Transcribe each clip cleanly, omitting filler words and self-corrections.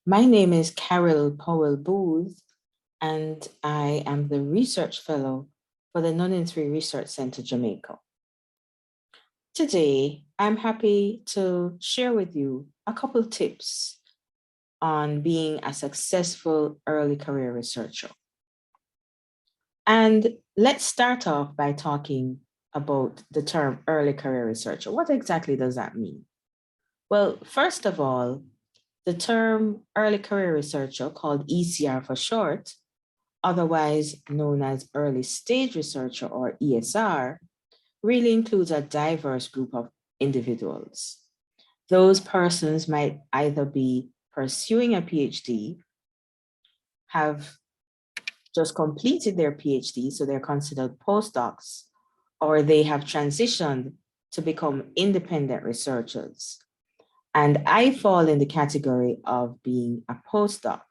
My name is Karyl Powell-Booth, and I am the Research Fellow for the Non-Entry Research Center, Jamaica. Today, I'm happy to share with you a couple tips on being a successful early career researcher. And let's start off by talking about the term early career researcher. What exactly does that mean? Well, first of all, the term early career researcher, called ECR for short, otherwise known as early stage researcher or ESR, really includes a diverse group of individuals. Those persons might either be pursuing a PhD, have just completed their PhD, so they're considered postdocs, or they have transitioned to become independent researchers. And I fall in the category of being a postdoc.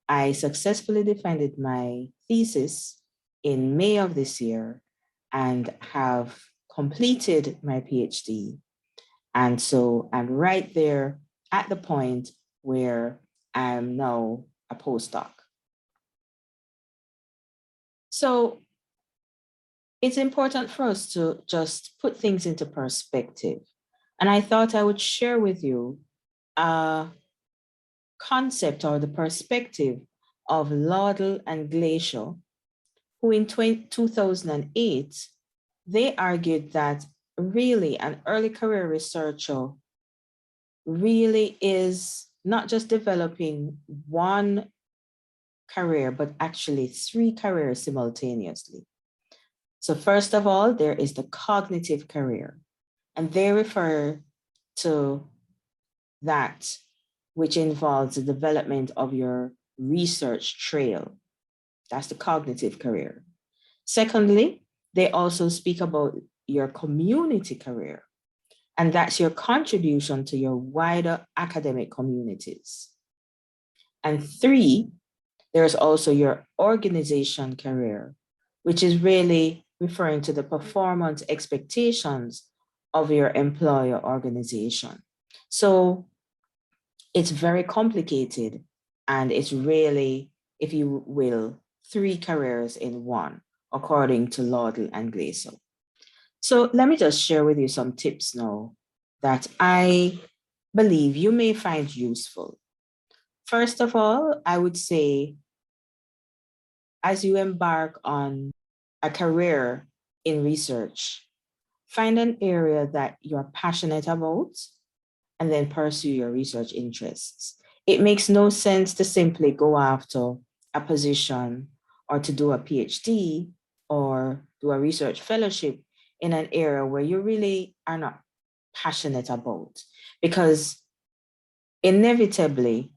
I successfully defended my thesis in May of this year and have completed my PhD. And so I'm right there at the point where I'm now a postdoc. So it's important for us to just put things into perspective. And I thought I would share with you a concept or the perspective of Laudel and Glacier, who in 2008, they argued that really an early career researcher really is not just developing one career, but actually three careers simultaneously. So first of all, there is the cognitive career, and they refer to that which involves the development of your research trail. That's the cognitive career. Secondly, they also speak about your community career, and that's your contribution to your wider academic communities. And three, there's also your organization career, which is really referring to the performance expectations of your employer organization. So it's very complicated, and it's really, if you will, three careers in one, according to Laudel and Glaser. So let me just share with you some tips now that I believe you may find useful. First of all, I would say, as you embark on a career in research, find an area that you're passionate about and then pursue your research interests. It makes no sense to simply go after a position or to do a PhD or do a research fellowship in an area where you really are not passionate about, because inevitably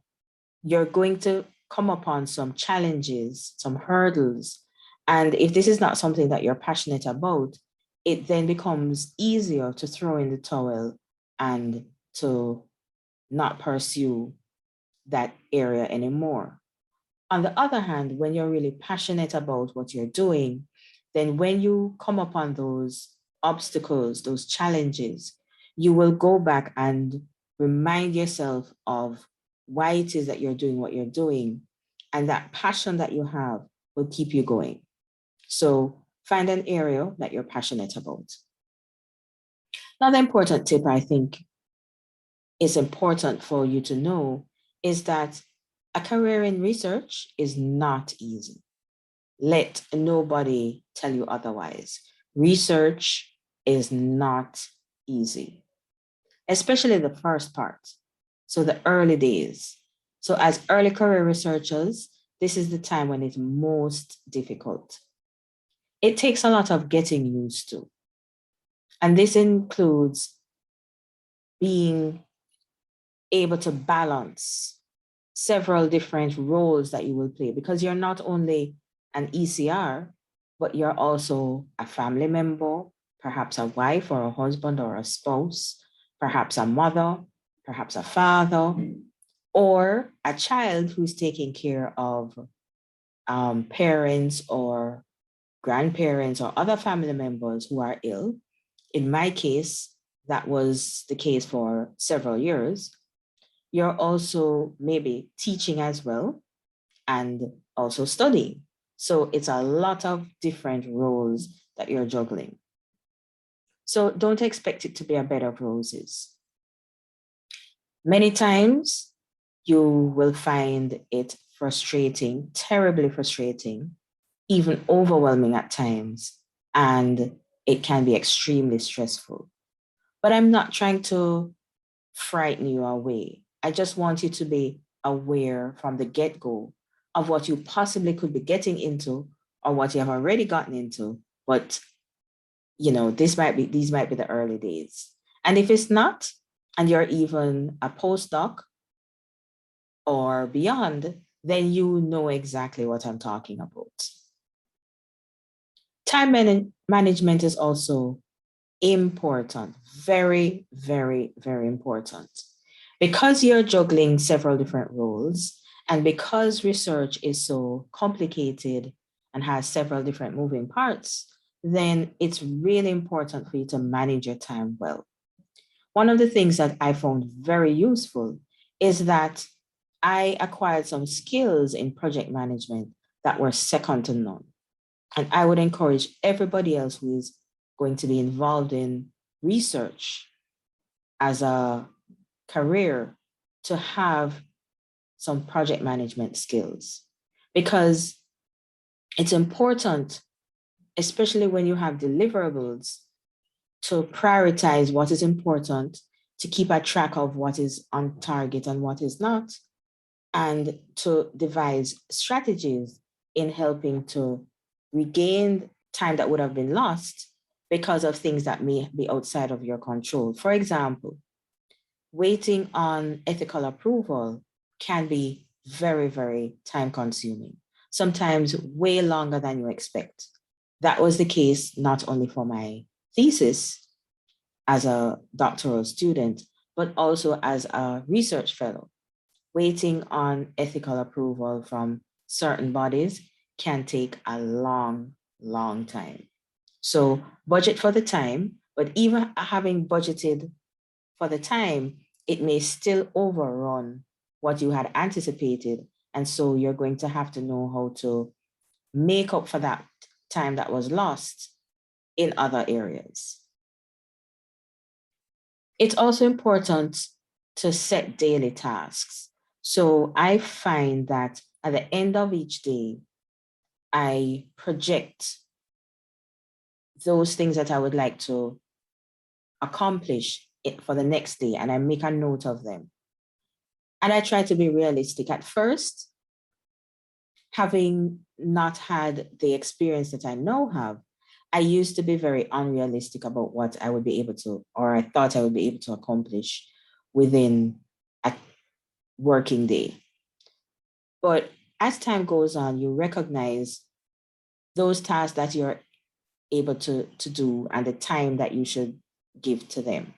you're going to come upon some challenges, some hurdles. And if this is not something that you're passionate about, it then becomes easier to throw in the towel and to not pursue that area anymore. On the other hand, when you're really passionate about what you're doing, then when you come upon those obstacles, those challenges, you will go back and remind yourself of why it is that you're doing what you're doing. And that passion that you have will keep you going. So find an area that you're passionate about. Another important tip I think is important for you to know is that a career in research is not easy. Let nobody tell you otherwise. Research is not easy, especially the first part. So the early days. So as early career researchers, this is the time when it's most difficult. It takes a lot of getting used to. And this includes being able to balance several different roles that you will play, because you're not only an ECR, but you're also a family member, perhaps a wife or a husband or a spouse, perhaps a mother, perhaps a father, or a child who's taking care of parents or grandparents or other family members who are ill. In my case, that was the case for several years. you're also maybe teaching as well and also studying. So it's a lot of different roles that you're juggling. So don't expect it to be a bed of roses. Many times you will find it frustrating, terribly frustrating, even overwhelming at times, and it can be extremely stressful. But I'm not trying to frighten you away. I just want you to be aware from the get-go of what you possibly could be getting into or what you have already gotten into. But these might be the early days. And if it's not, and you're even a postdoc or beyond, then you know exactly what I'm talking about. Time management is also important, very, very, very important. Because you're juggling several different roles, and because research is so complicated and has several different moving parts, then it's really important for you to manage your time well. One of the things that I found very useful is that I acquired some skills in project management that were second to none. And I would encourage everybody else who is going to be involved in research as a career to have some project management skills, because it's important, especially when you have deliverables, to prioritize what is important, to keep a track of what is on target and what is not, and to devise strategies in helping to regain time that would have been lost because of things that may be outside of your control. For example, waiting on ethical approval can be very, very time consuming, sometimes way longer than you expect. That was the case not only for my thesis as a doctoral student, but also as a research fellow. Waiting on ethical approval from certain bodies can take a long, long time. So budget for the time, but even having budgeted for the time, it may still overrun what you had anticipated. And so you're going to have to know how to make up for that time that was lost in other areas. It's also important to set daily tasks. So I find that at the end of each day, I project those things that I would like to accomplish for the next day, and I make a note of them. And I try to be realistic. At first, having not had the experience that I now have, I used to be very unrealistic about what I would be able to, or I thought I would be able to accomplish within a working day. But as time goes on, you recognize those tasks that you're able to do and the time that you should give to them.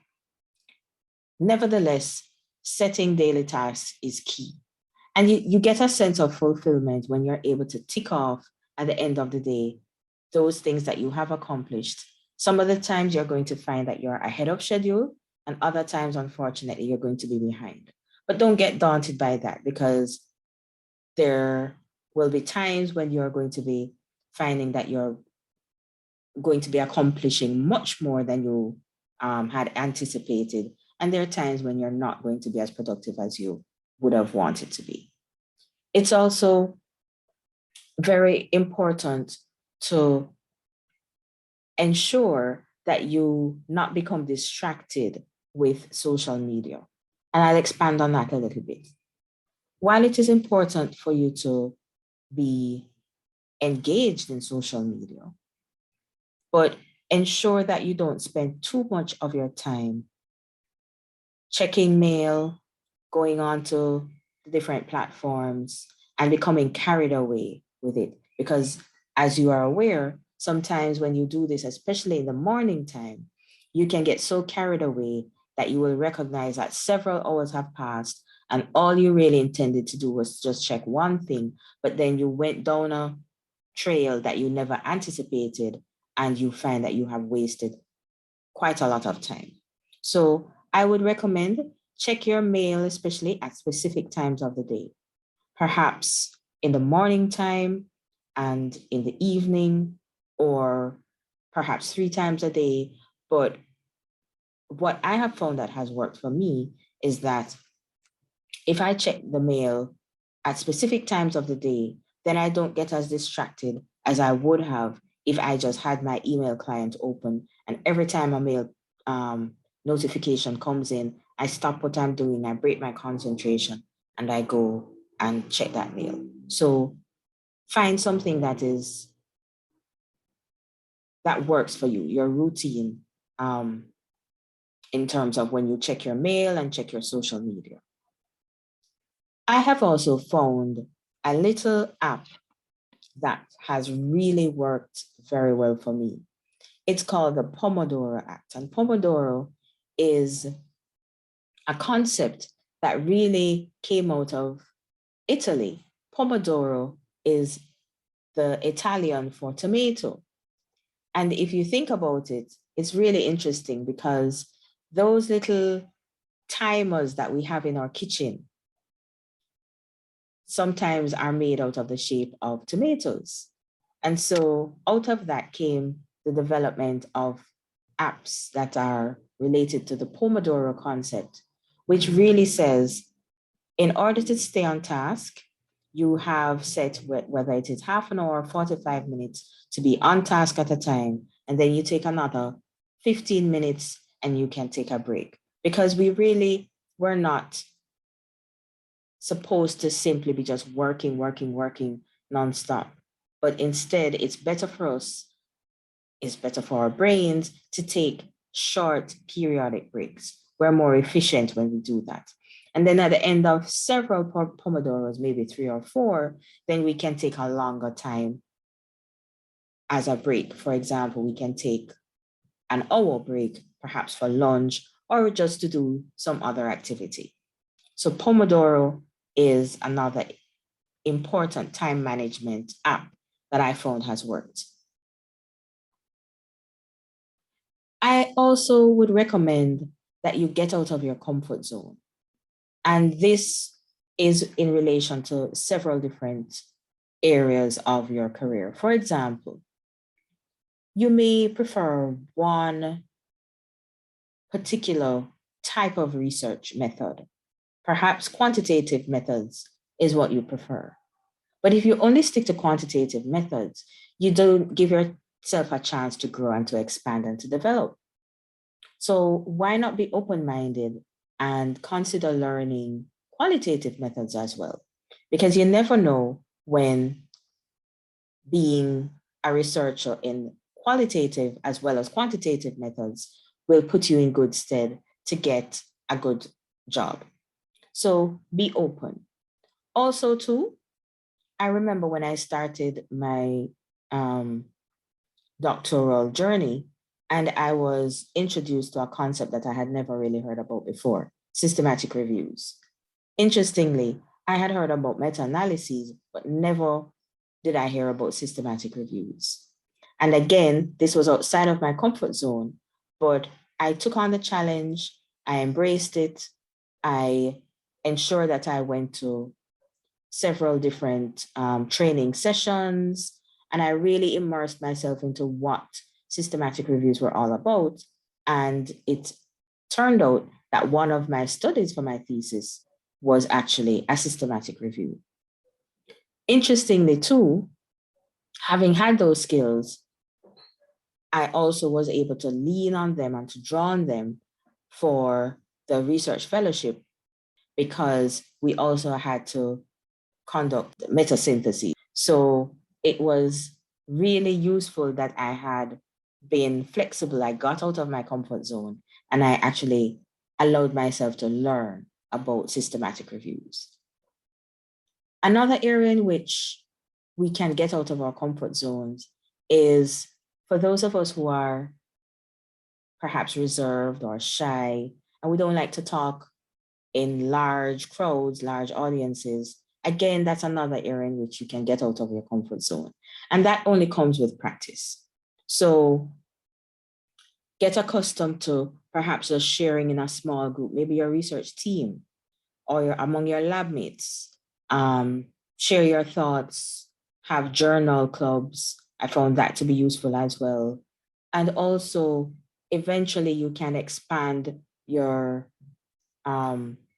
Nevertheless, setting daily tasks is key. And you get a sense of fulfillment when you're able to tick off at the end of the day those things that you have accomplished. Some of the times you're going to find that you're ahead of schedule, and other times, unfortunately, you're going to be behind. But don't get daunted by that, because there will be times when you're going to be finding that you're going to be accomplishing much more than you had anticipated. And there are times when you're not going to be as productive as you would have wanted to be. It's also very important to ensure that you not become distracted with social media. And I'll expand on that a little bit. While it is important for you to be engaged in social media, but ensure that you don't spend too much of your time checking mail, going on to the different platforms, and becoming carried away with it. Because as you are aware, sometimes when you do this, especially in the morning time, you can get so carried away that you will recognize that several hours have passed and all you really intended to do was just check one thing, but then you went down a trail that you never anticipated, and you find that you have wasted quite a lot of time. So I would recommend check your mail, especially at specific times of the day, perhaps in the morning time and in the evening, or perhaps 3 times a day. But what I have found that has worked for me is that if I check the mail at specific times of the day, then I don't get as distracted as I would have if I just had my email client open. And every time a mail notification comes in, I stop what I'm doing, I break my concentration, and I go and check that mail. So find something that works for you, your routine, in terms of when you check your mail and check your social media. I have also found a little app that has really worked very well for me. It's called the Pomodoro Act. And Pomodoro is a concept that really came out of Italy. Pomodoro is the Italian for tomato. And if you think about it, it's really interesting because those little timers that we have in our kitchen sometimes are made out of the shape of tomatoes. And so out of that came the development of apps that are related to the Pomodoro concept, which really says, in order to stay on task, you have set whether it is half an hour or 45 minutes to be on task at a time, and then you take another 15 minutes and you can take a break. Because we're not supposed to simply be just working nonstop. But instead, it's better for us, it's better for our brains to take short periodic breaks. We're more efficient when we do that. And then at the end of several Pomodoros, maybe 3 or 4, then we can take a longer time as a break. For example, we can take an hour break, perhaps for lunch, or just to do some other activity. So Pomodoro is another important time management app that I found has worked. I also would recommend that you get out of your comfort zone. And this is in relation to several different areas of your career. For example, you may prefer one particular type of research method. Perhaps quantitative methods is what you prefer. But if you only stick to quantitative methods, you don't give yourself a chance to grow and to expand and to develop. So why not be open-minded and consider learning qualitative methods as well? Because you never know when being a researcher in qualitative as well as quantitative methods will put you in good stead to get a good job. So be open. Also, too, I remember when I started my doctoral journey, and I was introduced to a concept that I had never really heard about before, systematic reviews. Interestingly, I had heard about meta-analyses, but never did I hear about systematic reviews. And again, this was outside of my comfort zone, but I took on the challenge, I embraced it, I ensured that I went to several different training sessions, and I really immersed myself into what systematic reviews were all about. And it turned out that one of my studies for my thesis was actually a systematic review. Interestingly, too, having had those skills, I also was able to lean on them and to draw on them for the research fellowship, because we also had to conduct metasynthesis. So it was really useful that I had been flexible. I got out of my comfort zone and I actually allowed myself to learn about systematic reviews. Another area in which we can get out of our comfort zones is for those of us who are perhaps reserved or shy, and we don't like to talk in large crowds, large audiences. Again, that's another area in which you can get out of your comfort zone. And that only comes with practice. So get accustomed to perhaps just sharing in a small group, maybe your research team or among your lab mates. Share your thoughts, have journal clubs. I found that to be useful as well. And also, eventually, you can expand your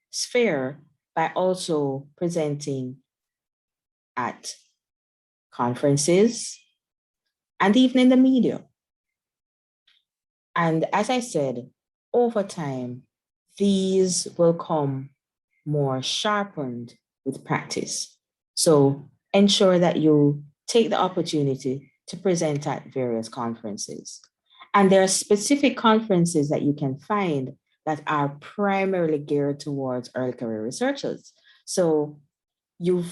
sphere by also presenting at conferences and even in the media. And as I said, over time, these will come more sharpened with practice. So ensure that you take the opportunity to present at various conferences. And there are specific conferences that you can find that are primarily geared towards early career researchers. So you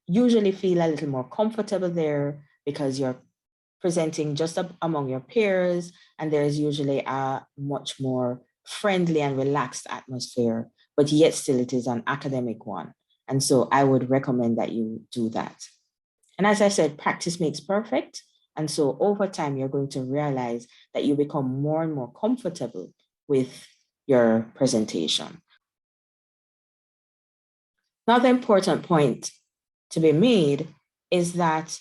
usually feel a little more comfortable there because you're presenting just among your peers, and there's usually a much more friendly and relaxed atmosphere, but yet still it is an academic one. And so I would recommend that you do that. And as I said, practice makes perfect. And so over time, you're going to realize that you become more and more comfortable with your presentation. Another important point to be made is that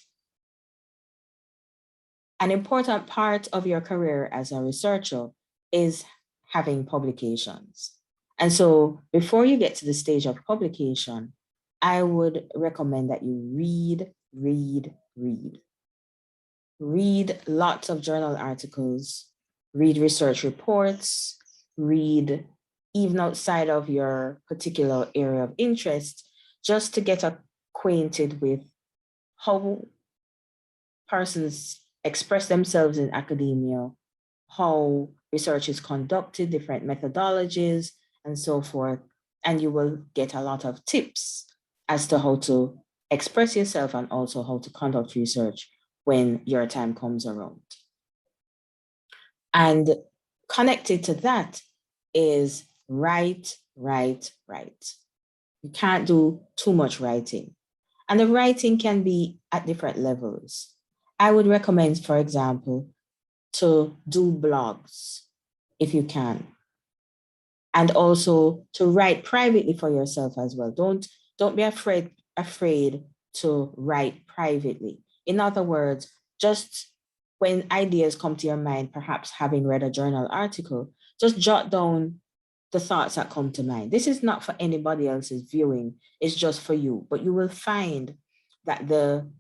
an important part of your career as a researcher is having publications. And so before you get to the stage of publication, I would recommend that you read. Read lots of journal articles, read research reports, read even outside of your particular area of interest, just to get acquainted with how persons express themselves in academia, how research is conducted, different methodologies, and so forth. And you will get a lot of tips as to how to express yourself and also how to conduct research when your time comes around. And connected to that is write. You can't do too much writing. And the writing can be at different levels. I would recommend, for example, to do blogs if you can. And also to write privately for yourself as well. Don't be afraid to write privately. In other words, just when ideas come to your mind, perhaps having read a journal article, just jot down the thoughts that come to mind. This is not for anybody else's viewing, it's just for you. But you will find that the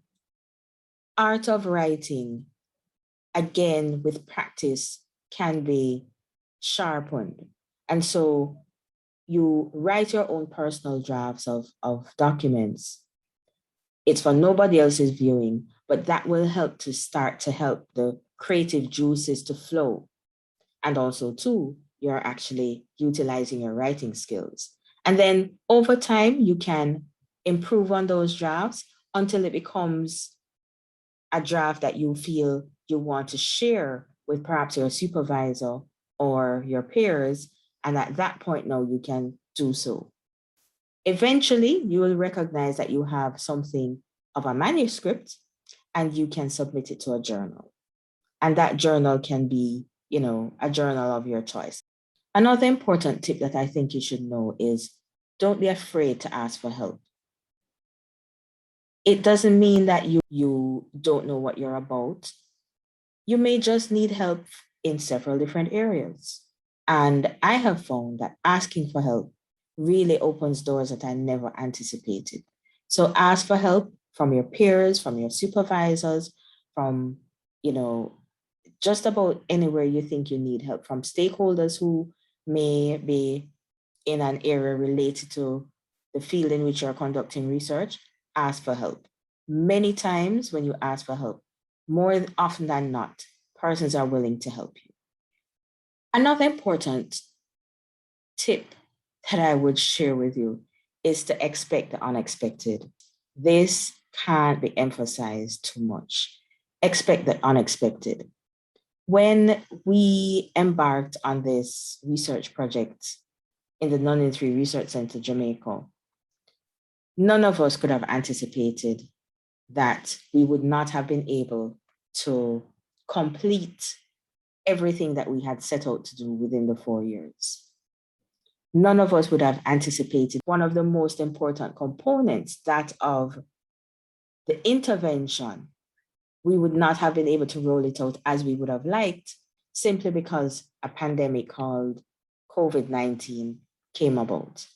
art of writing, again, with practice, can be sharpened. And so you write your own personal drafts of documents. It's for nobody else's viewing, but that will help to help the creative juices to flow. And also, too, you're actually utilizing your writing skills. And then over time, you can improve on those drafts until it becomes a draft that you feel you want to share with perhaps your supervisor or your peers. And at that point now, you can do so. Eventually, you will recognize that you have something of a manuscript and you can submit it to a journal. And that journal can be, a journal of your choice. Another important tip that I think you should know is don't be afraid to ask for help. It doesn't mean that you don't know what you're about. You may just need help in several different areas. And I have found that asking for help really opens doors that I never anticipated. So ask for help from your peers, from your supervisors, from, just about anywhere you think you need help, from stakeholders who may be in an area related to the field in which you're conducting research. Ask for help. Many times when you ask for help, more often than not, persons are willing to help you. Another important tip that I would share with you is to expect the unexpected. This can't be emphasized too much. Expect the unexpected. When we embarked on this research project in the Non-Injury Research Center, Jamaica, none of us could have anticipated that we would not have been able to complete everything that we had set out to do within the 4 years. None of us would have anticipated one of the most important components, that of the intervention. We would not have been able to roll it out as we would have liked, simply because a pandemic called COVID-19 came about.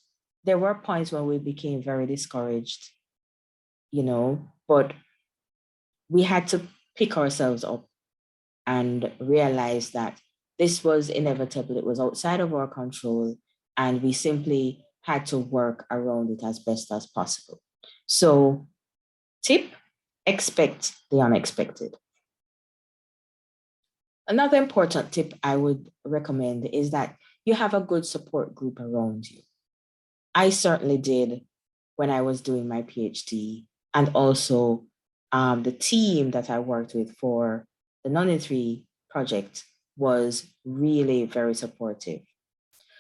There were points when we became very discouraged, but we had to pick ourselves up and realize that this was inevitable. It was outside of our control, and we simply had to work around it as best as possible. So, tip: expect the unexpected. Another important tip I would recommend is that you have a good support group around you. I certainly did when I was doing my PhD, and also the team that I worked with for the non-entry project was really very supportive.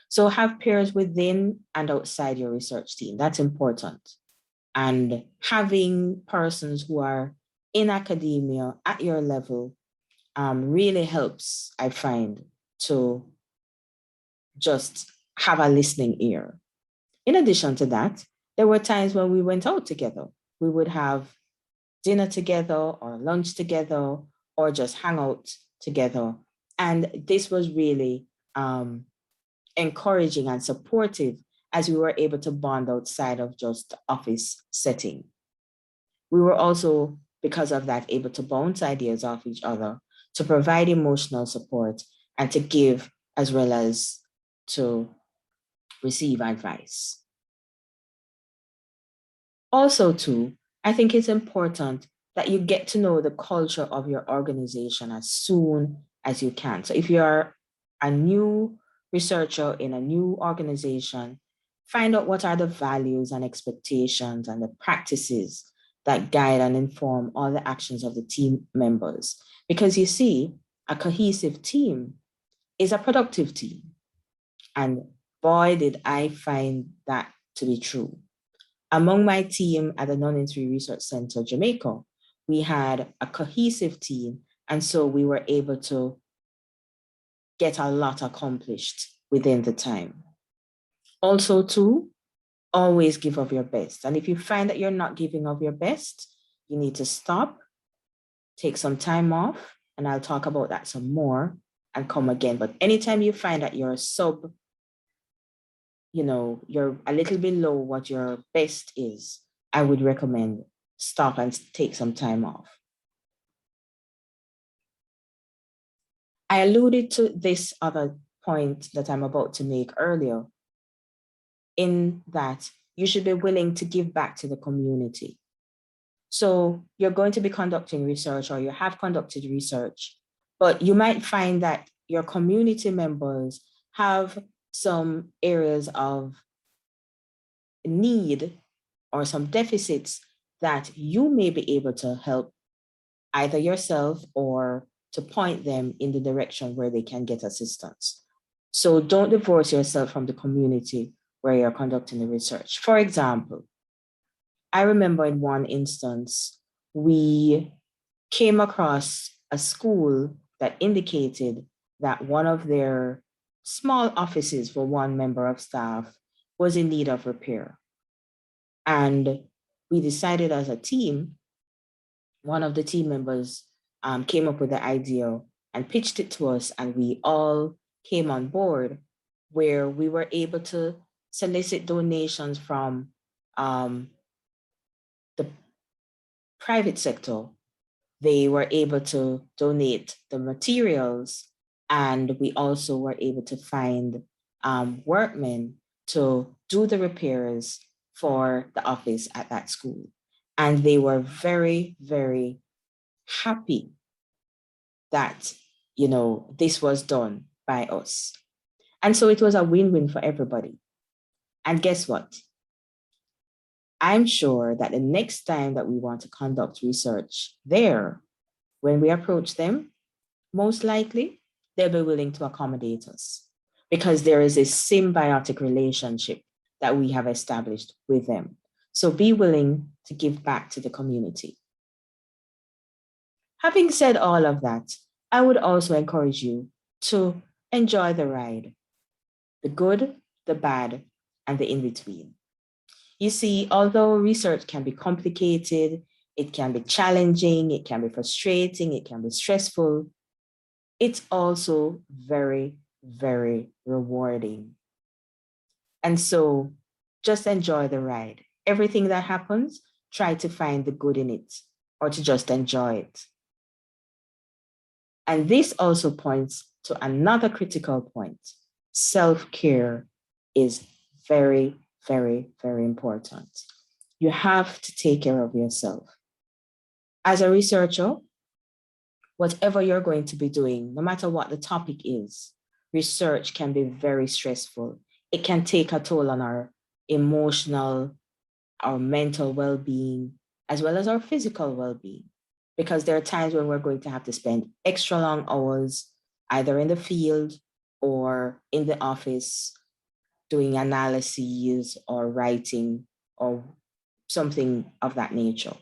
So have peers within and outside your research team. That's important. And having persons who are in academia at your level really helps, I find, to just have a listening ear. In addition to that, there were times when we went out together. We would have dinner together or lunch together or just hang out together. And this was really encouraging and supportive, as we were able to bond outside of just the office setting. We were also, because of that, able to bounce ideas off each other, to provide emotional support, and to give as well as to receive advice. Also, too, I think it's important that you get to know the culture of your organization as soon as you can. So if you're a new researcher in a new organization, find out what are the values and expectations and the practices that guide and inform all the actions of the team members. Because you see, a cohesive team is a productive team. And boy, did I find that to be true. Among my team at the Non-Entry Research Center, Jamaica, we had a cohesive team. And so we were able to get a lot accomplished within the time. Also, too, always give of your best. And if you find that you're not giving of your best, you need to stop, take some time off, and I'll talk about that some more and come again. But anytime you find that you're you're a little below what your best is, I would recommend stop and take some time off. I alluded to this other point that I'm about to make earlier, in that you should be willing to give back to the community. So you're going to be conducting research, or you have conducted research, but you might find that your community members have some areas of need or some deficits that you may be able to help either yourself or to point them in the direction where they can get assistance. So don't divorce yourself from the community where you're conducting the research. For example, I remember in one instance, we came across a school that indicated that one of their small offices for one member of staff was in need of repair. And we decided as a team, one of the team members came up with the idea and pitched it to us, and we all came on board, where we were able to solicit donations from the private sector. They were able to donate the materials, and we also were able to find workmen to do the repairs for the office at that school. And they were very, very happy that, this was done by us. And so it was a win-win for everybody. And guess what? I'm sure that the next time that we want to conduct research there, when we approach them, most likely they'll be willing to accommodate us, because there is a symbiotic relationship that we have established with them. So be willing to give back to the community. Having said all of that, I would also encourage you to enjoy the ride, the good, the bad, and the in-between. You see, although research can be complicated, it can be challenging, it can be frustrating, it can be stressful, it's also very, very rewarding. And so just enjoy the ride. Everything that happens, try to find the good in it or to just enjoy it. And this also points to another critical point. Self-care is very, very, very important. You have to take care of yourself. As a researcher, whatever you're going to be doing, no matter what the topic is, research can be very stressful. It can take a toll on our emotional, our mental well-being, as well as our physical well-being, because there are times when we're going to have to spend extra long hours, either in the field or in the office, doing analyses or writing or something of that nature.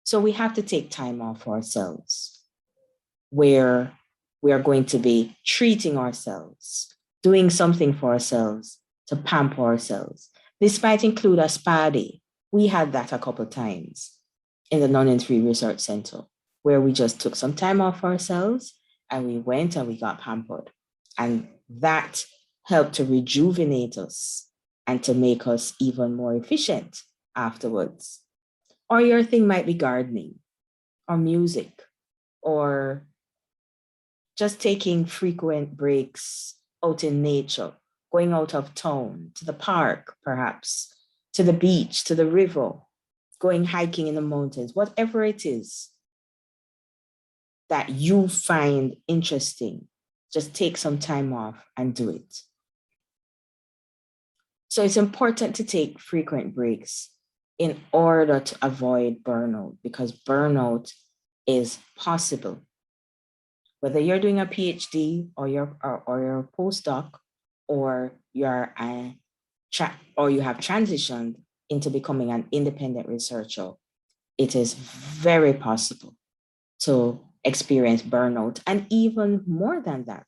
So we have to take time off for ourselves, where we are going to be treating ourselves, doing something for ourselves to pamper ourselves. This might include a spa day. We had that a couple of times in the Non-Injury Research Center, where we just took some time off for ourselves and we went and we got pampered. And that helped to rejuvenate us and to make us even more efficient afterwards. Or your thing might be gardening or music or just taking frequent breaks out in nature, going out of town, to the park, perhaps, to the beach, to the river, going hiking in the mountains, whatever it is that you find interesting, just take some time off and do it. So it's important to take frequent breaks in order to avoid burnout, because burnout is possible. Whether you're doing a PhD or you're a postdoc, or you're or you have transitioned into becoming an independent researcher, it is very possible to experience burnout. And even more than that,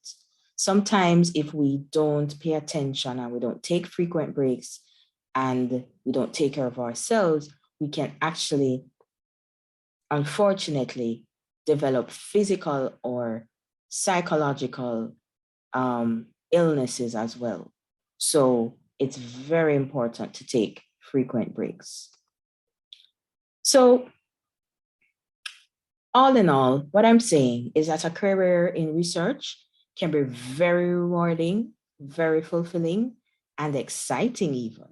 sometimes if we don't pay attention and we don't take frequent breaks and we don't take care of ourselves, we can actually, unfortunately, develop physical or psychological illnesses as well. So it's very important to take frequent breaks. So all in all, what I'm saying is that a career in research can be very rewarding, very fulfilling, and exciting even.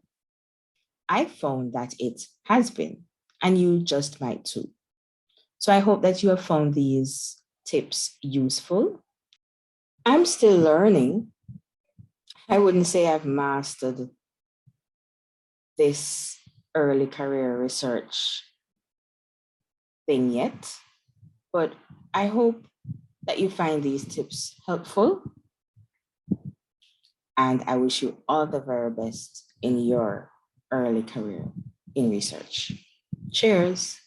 I found that it has been, and you just might too. So I hope that you have found these tips useful. I'm still learning. I wouldn't say I've mastered this early career research thing yet, but I hope that you find these tips helpful. And I wish you all the very best in your early career in research. Cheers.